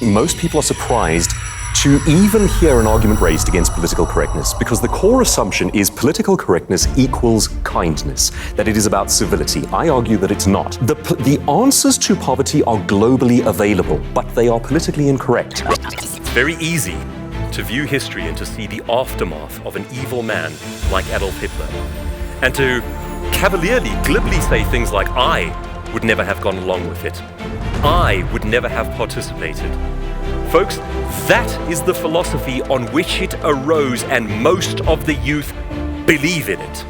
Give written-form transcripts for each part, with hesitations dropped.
Most people are surprised to even hear an argument raised against political correctness because the core assumption is political correctness equals kindness, that it is about civility. I argue that it's not. The answers to poverty are globally available, but they are politically incorrect. It's very easy to view history and to see the aftermath of an evil man like Adolf Hitler, and to cavalierly, glibly say things like, I would never have gone along with it. I would never have participated. Folks, that is the philosophy on which it arose, and most of the youth believe in it.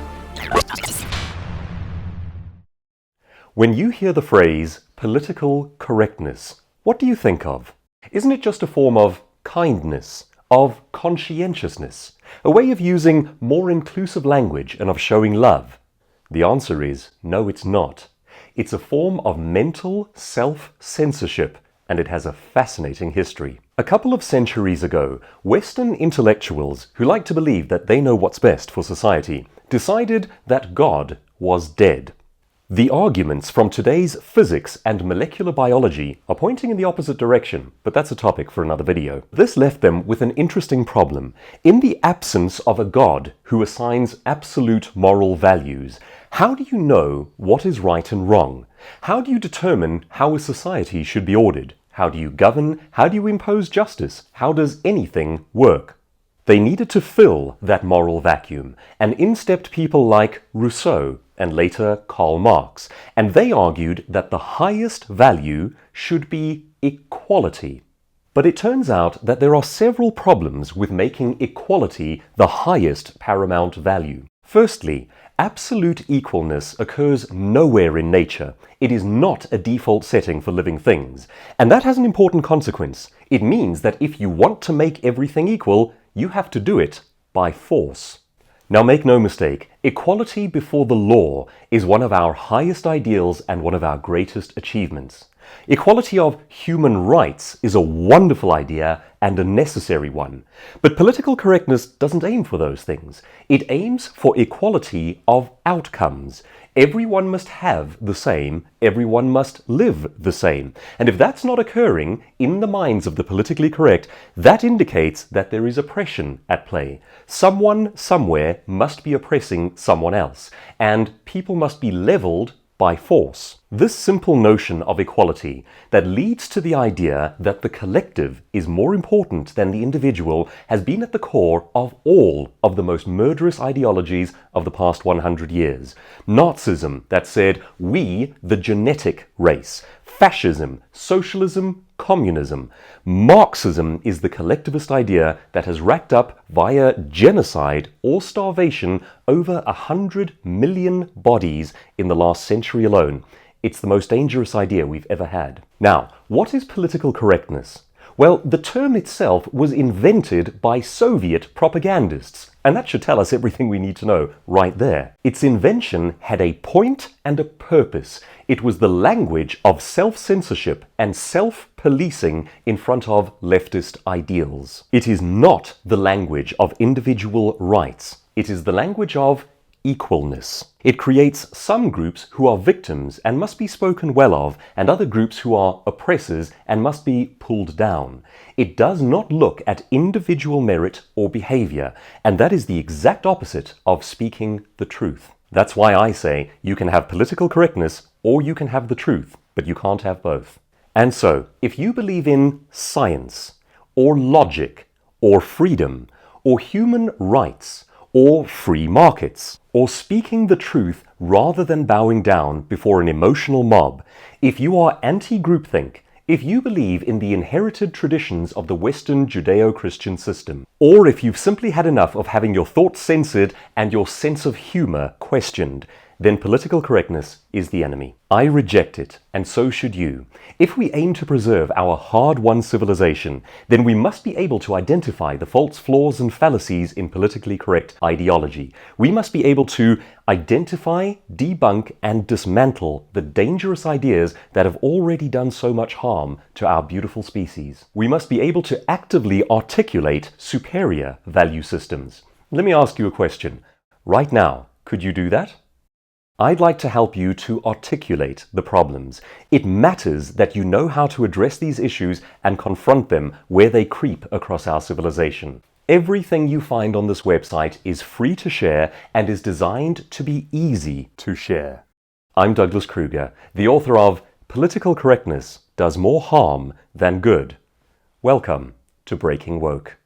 When you hear the phrase political correctness, what do you think of? Isn't it just a form of kindness, of conscientiousness, a way of using more inclusive language and of showing love? The answer is no, it's not. It's a form of mental self-censorship, and it has a fascinating history. A couple of centuries ago, Western intellectuals who like to believe that they know what's best for society decided that God was dead. The arguments from today's physics and molecular biology are pointing in the opposite direction, but that's a topic for another video. This left them with an interesting problem. In the absence of a God who assigns absolute moral values, how do you know what is right and wrong? How do you determine how a society should be ordered? How do you govern? How do you impose justice? How does anything work? They needed to fill that moral vacuum, and in stepped people like Rousseau and later Karl Marx, and they argued that the highest value should be equality. But it turns out that there are several problems with making equality the highest paramount value. Firstly, absolute equalness occurs nowhere in nature. It is not a default setting for living things. And that has an important consequence. It means that if you want to make everything equal, you have to do it by force. Now make no mistake, equality before the law is one of our highest ideals and one of our greatest achievements. Equality of human rights is a wonderful idea and a necessary one. But political correctness doesn't aim for those things. It aims for equality of outcomes. Everyone must have the same, everyone must live the same. And if that's not occurring in the minds of the politically correct, that indicates that there is oppression at play. Someone somewhere must be oppressing someone else, and people must be leveled by force. This simple notion of equality that leads to the idea that the collective is more important than the individual has been at the core of all of the most murderous ideologies of the past 100 years. Nazism that said, we, the genetic race. Fascism, socialism, communism. Marxism is the collectivist idea that has racked up via genocide or starvation over 100 million bodies in the last century alone. It's the most dangerous idea we've ever had. Now, what is political correctness? Well, the term itself was invented by Soviet propagandists, and that should tell us everything we need to know right there. Its invention had a point and a purpose. It was the language of self-censorship and self-policing in front of leftist ideals. It is not the language of individual rights. It is the language of equalness. It creates some groups who are victims and must be spoken well of, and other groups who are oppressors and must be pulled down. It does not look at individual merit or behavior, and that is the exact opposite of speaking the truth. That's why I say you can have political correctness or you can have the truth, but you can't have both. And so, if you believe in science, or logic, or freedom, or human rights, or free markets, or speaking the truth rather than bowing down before an emotional mob, if you are anti-groupthink, if you believe in the inherited traditions of the Western Judeo-Christian system, or if you've simply had enough of having your thoughts censored and your sense of humor questioned, then political correctness is the enemy. I reject it, and so should you. If we aim to preserve our hard-won civilization, then we must be able to identify the faults, flaws, and fallacies in politically correct ideology. We must be able to identify, debunk, and dismantle the dangerous ideas that have already done so much harm to our beautiful species. We must be able to actively articulate superior value systems. Let me ask you a question. Right now, could you do that? I'd like to help you to articulate the problems. It matters that you know how to address these issues and confront them where they creep across our civilization. Everything you find on this website is free to share and is designed to be easy to share. I'm Douglas Kruger, the author of Political Correctness Does More Harm Than Good. Welcome to Breaking Woke.